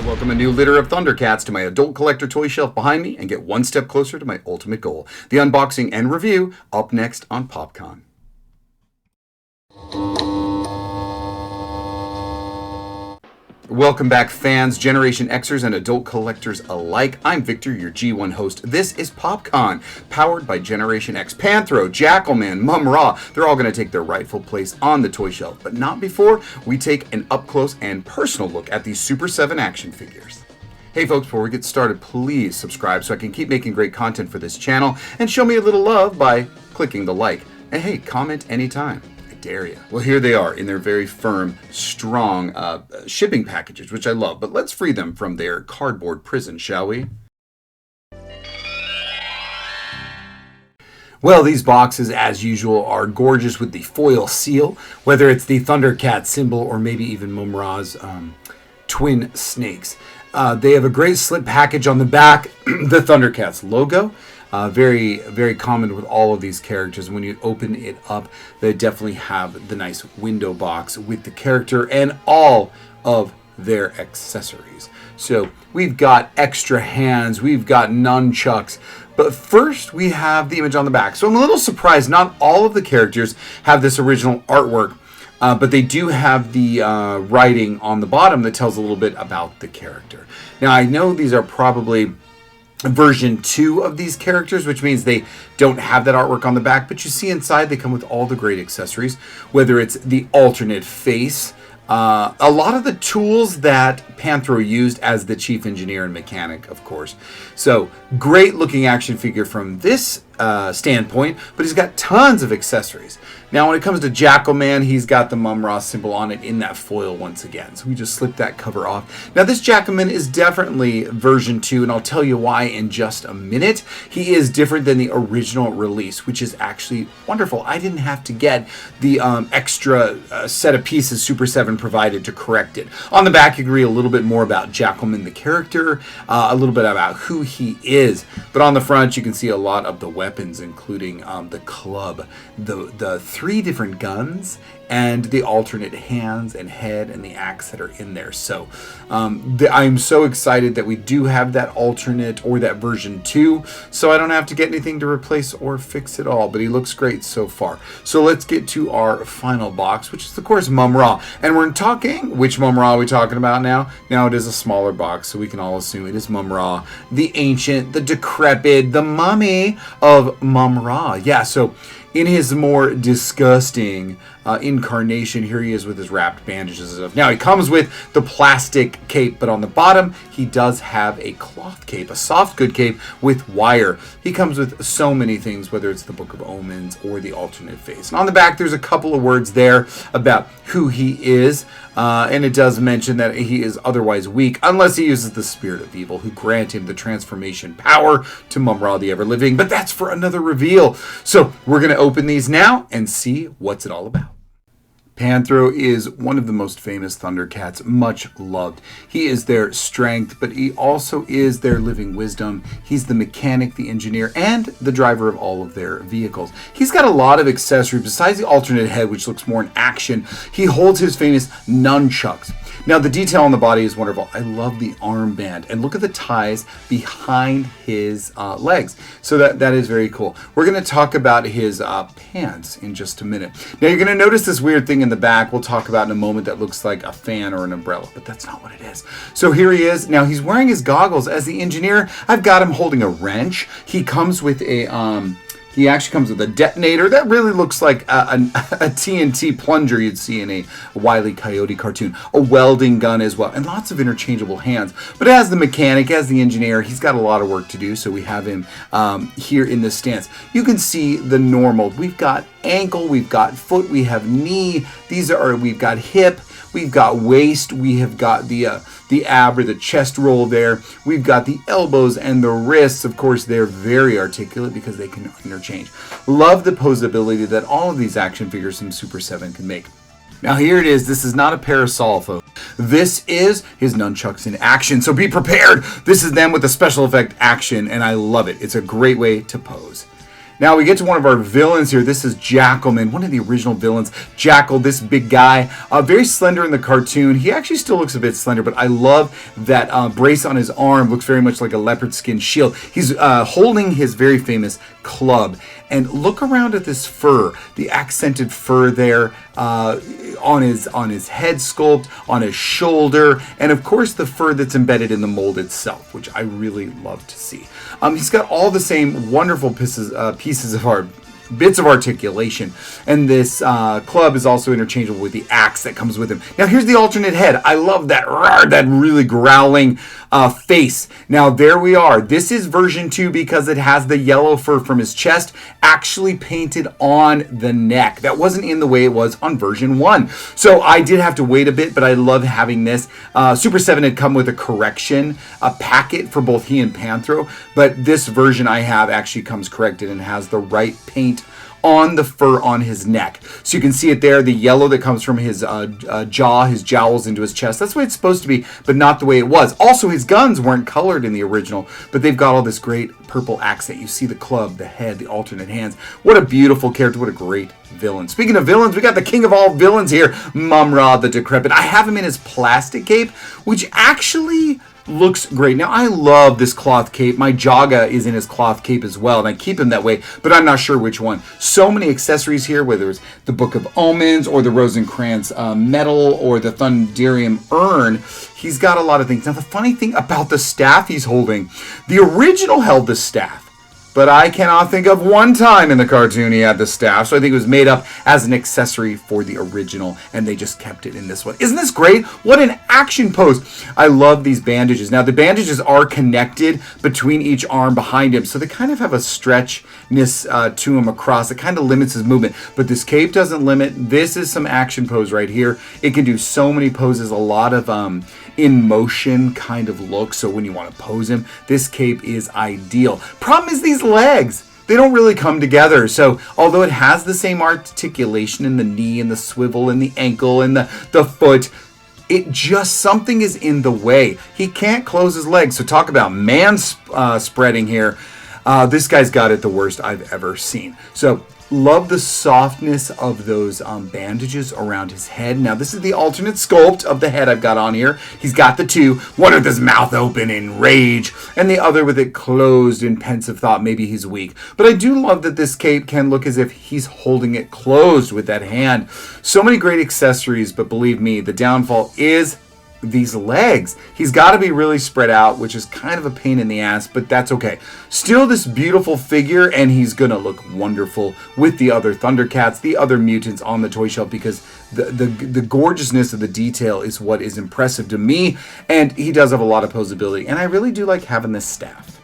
Welcome a new litter of Thundercats to my adult collector toy shelf behind me and get one step closer to my ultimate goal. The unboxing and review up next on PopCon. Welcome back, fans, Generation Xers, and adult collectors alike. I'm Victor, your G1 host. This is PopCon, powered by Generation X. Panthro, Jackal Man, Mumrah, they're all going to take their rightful place on the toy shelf, but not before we take an up-close and personal look at these Super 7 action figures. Hey folks, before we get started, please subscribe so I can keep making great content for this channel, and show me a little love by clicking the like. And hey, comment anytime. Dare you. Well, here they are in their very firm, strong shipping packages, which I love. But let's free them from their cardboard prison, shall we? Well, these boxes, as usual, are gorgeous with the foil seal, whether it's the Thundercat symbol or maybe even Mumrah's twin snakes. They have a great slip package on the back, the Thundercats logo. Very, very common with all of these characters. When you open it up, they definitely have the nice window box with the character and all of their accessories. So we've got extra hands, we've got nunchucks, but first we have the image on the back. So I'm a little surprised not all of the characters have this original artwork, but they do have the writing on the bottom that tells a little bit about the character. Now I know these are probably version 2 of these characters, which means they don't have that artwork on the back, but you see inside they come with all the great accessories, whether it's the alternate face, a lot of the tools that Panthro used as the chief engineer and mechanic, of course. So great looking action figure from this standpoint, but he's got tons of accessories. Now when it comes to Jackal Man, he's got the Mumrah symbol on it in that foil once again. So we just slip that cover off. Now this Jackman is definitely version 2, and I'll tell you why in just a minute. He is different than the original release, which is actually wonderful. I didn't have to get the extra set of pieces Super 7 provided to correct it. On the back you can read a little bit more about Jackman the character, a little bit about who he is. But on the front you can see a lot of the weapons, including the club, the 3 different guns, and the alternate hands and head and the axe that are in there. So I'm so excited that we do have that alternate or that version 2, so I don't have to get anything to replace or fix it all, but he looks great so far. So let's get to our final box, which is of course Mamrah. And we're talking, which Mamrah are we talking about now? Now it is a smaller box, so we can all assume it is Mamrah, the ancient, the decrepit, the mummy of Mamrah. Yeah, so in his more disgusting incarnation, here he is with his wrapped bandages and stuff. Now he comes with the plastic cape, but on the bottom he does have a cloth cape, a soft good cape with wire. He comes with so many things, whether it's the Book of Omens or the alternate face. And on the back there's a couple of words there about who he is, and it does mention that he is otherwise weak unless he uses the spirit of evil, who grant him the transformation power to Mamrah the ever-living. But that's for another reveal. So we're going to open these now and see what's it all about. Panthro is one of the most famous Thundercats, much loved. He is their strength, but he also is their living wisdom. He's the mechanic, the engineer, and the driver of all of their vehicles. He's got a lot of accessories. Besides the alternate head, which looks more in action, he holds his famous nunchucks. Now the detail on the body is wonderful. I love the armband, and look at the ties behind his legs. So that is very cool. We're going to talk about his pants in just a minute. Now you're going to notice this weird thing in the back we'll talk about in a moment that looks like a fan or an umbrella, but that's not what it is. So here he is. Now he's wearing his goggles. As the engineer, I've got him holding a wrench. He comes with a he actually comes with a detonator that really looks like a TNT plunger you'd see in a Wile E. Coyote cartoon. A welding gun as well, and lots of interchangeable hands. But as the mechanic, as the engineer, he's got a lot of work to do, so we have him here in this stance. You can see the normal. We've got ankle, we've got foot, we have knee. We've got hip, we've got waist, we have got the ab or the chest roll there. We've got the elbows and the wrists. Of course, they're very articulate because they can interchange. Love the posability that all of these action figures from Super 7 can make. Now here it is. This is not a parasol, folks. This is his nunchucks in action, so be prepared. This is them with the special effect action, and I love it. It's a great way to pose. Now we get to one of our villains here. This is Jackalman, one of the original villains. Jackal, this big guy, very slender in the cartoon. He actually still looks a bit slender, but I love that brace on his arm. Looks very much like a leopard skin shield. He's holding his very famous club. And look around at this fur, the accented fur there on his head sculpt, on his shoulder, and of course the fur that's embedded in the mold itself, which I really love to see. He's got all the same wonderful pieces of art. Bits of articulation, and this club is also interchangeable with the axe that comes with him. Now here's the alternate head. I love that that really growling face. Now there we are. This is version 2 because it has the yellow fur from his chest actually painted on the neck. That wasn't in the way it was on version 1. So I did have to wait a bit, but I love having this. Super 7 had come with a correction, a packet for both he and Panthro, but this version I have actually comes corrected and has the right paint on the fur on his neck. So you can see it there, the yellow that comes from his jaw, his jowls into his chest. That's the way it's supposed to be, but not the way it was. Also, his guns weren't colored in the original, but they've got all this great purple accent. You see the club, the head, the alternate hands. What a beautiful character. What a great villain. Speaking of villains, we got the king of all villains here, Mamra the Decrepit. I have him in his plastic cape, which actually looks great. Now, I love this cloth cape. My Jaga is in his cloth cape as well, and I keep him that way, but I'm not sure which one. So many accessories here, whether it's the Book of Omens or the Rosencrantz medal or the Thunderium urn. He's got a lot of things. Now, the funny thing about the staff he's holding, the original held the staff, but I cannot think of one time in the cartoon he had the staff, so I think it was made up as an accessory for the original, and they just kept it in this one. Isn't this great? What an action pose. I love these bandages. Now, the bandages are connected between each arm behind him, so they kind of have a stretchness to him across. It kind of limits his movement, but this cape doesn't limit. This is some action pose right here. It can do so many poses, a lot of in motion kind of look, so when you want to pose him, this cape is ideal. Problem is these legs, they don't really come together. So although it has the same articulation in the knee and the swivel and the ankle and the foot, it just, something is in the way. He can't close his legs. So talk about spreading here. This guy's got it the worst I've ever seen. So love the softness of those bandages around his head. Now, this is the alternate sculpt of the head I've got on here. He's got the two, one with his mouth open in rage, and the other with it closed in pensive thought. Maybe he's weak. But I do love that this cape can look as if he's holding it closed with that hand. So many great accessories, but believe me, the downfall is these legs. He's got to be really spread out, which is kind of a pain in the ass, but that's okay. Still this beautiful figure, and he's gonna look wonderful with the other Thundercats, the other mutants on the toy shelf, because the gorgeousness of the detail is what is impressive to me, and he does have a lot of posability, and I really do like having this staff.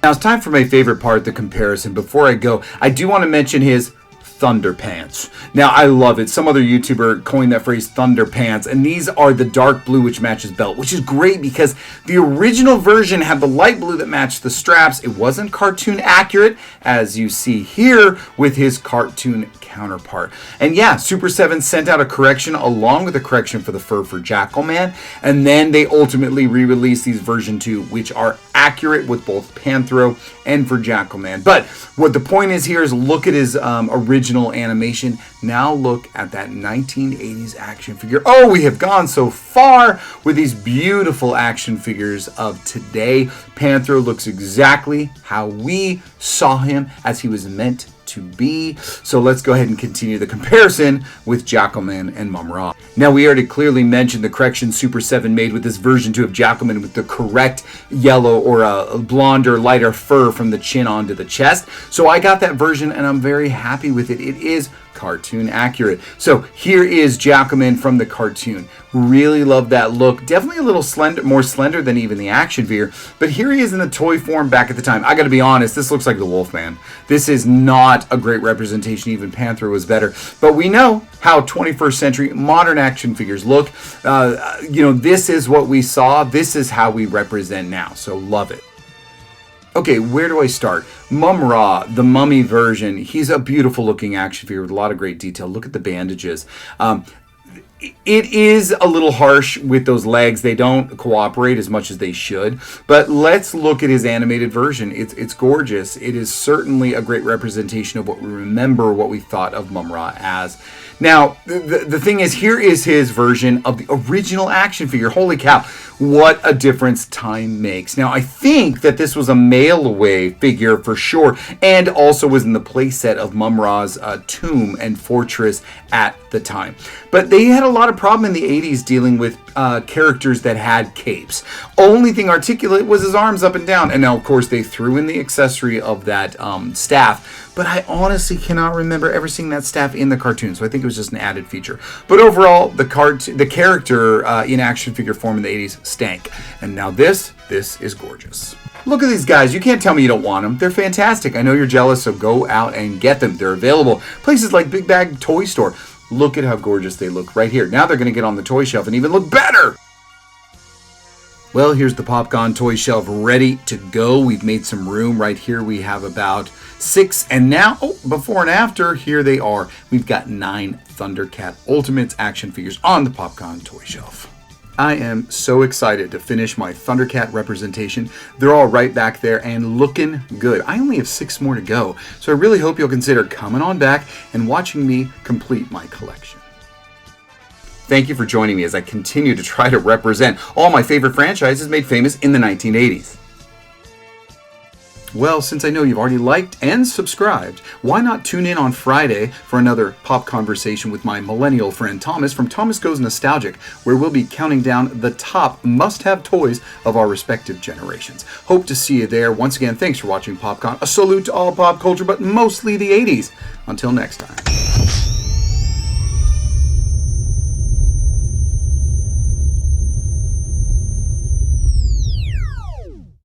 Now it's time for my favorite part, the comparison. Before I go, I do want to mention his Thunderpants. Now, I love it. Some other YouTuber coined that phrase, Thunderpants, and these are the dark blue which matches belt, which is great because the original version had the light blue that matched the straps. It wasn't cartoon accurate, as you see here with his cartoon counterpart. And yeah, Super 7 sent out a correction along with a correction for the fur for Jackal Man, and then they ultimately re-released these version 2, which are accurate with both Panthro and for Jackal Man. But what the point is here is look at his original animation. Now look at that 1980s action figure. Oh, we have gone so far with these beautiful action figures of today. Panthro looks exactly how we saw him as he was meant to be. So let's go ahead and continue the comparison with Jackal Man and Mumrah. Now, we already clearly mentioned the correction Super 7 made with this version 2 of Jackal Man with the correct yellow or a blonde or lighter fur from the chin onto the chest. So I got that version and I'm very happy with it. It is cartoon accurate. So here is Jackal Man from the cartoon. Really love that look. Definitely a little slender, more slender than even the action figure. But here he is in the toy form back at the time. I got to be honest, this looks like the Wolfman. This is not a great representation. Even Panthro was better. But we know how 21st century modern action figures look. This is what we saw. This is how we represent now. So love it. Okay, where do I start? Mumrah, the mummy version, he's a beautiful looking action figure with a lot of great detail. Look at the bandages. It is a little harsh with those legs. They don't cooperate as much as they should. But let's look at his animated version. It's gorgeous. It is certainly a great representation of what we remember, what we thought of Mumrah as. Now, the thing is, here is his version of the original action figure. Holy cow, what a difference time makes. Now, I think that this was a mail-away figure for sure, and also was in the playset of Mumrah's tomb and fortress at the time. But they had a lot of problem in the 80s dealing with characters that had capes. Only thing articulate was his arms up and down. And now, of course, they threw in the accessory of that staff. But I honestly cannot remember ever seeing that staff in the cartoon, so I think it was just an added feature. But overall, the character in action figure form in the 80s stank. And now this is gorgeous. Look at these guys. You can't tell me you don't want them. They're fantastic. I know you're jealous, so go out and get them. They're available places like Big Bag Toy Store. Look at how gorgeous they look right here. Now they're going to get on the toy shelf and even look better. Well, here's the Popcorn toy shelf ready to go. We've made some room right here. We have about 6, and now, before and after, here they are. We've got 9 Thundercat Ultimates action figures on the Popcorn toy shelf. I am so excited to finish my Thundercat representation. They're all right back there and looking good. I only have 6 more to go, so I really hope you'll consider coming on back and watching me complete my collection. Thank you for joining me as I continue to try to represent all my favorite franchises made famous in the 1980s. Well, since I know you've already liked and subscribed, why not tune in on Friday for another pop conversation with my millennial friend Thomas from Thomas Goes Nostalgic, where we'll be counting down the top must-have toys of our respective generations. Hope to see you there. Once again, thanks for watching PopCon. A salute to all pop culture, but mostly the 80s. Until next time.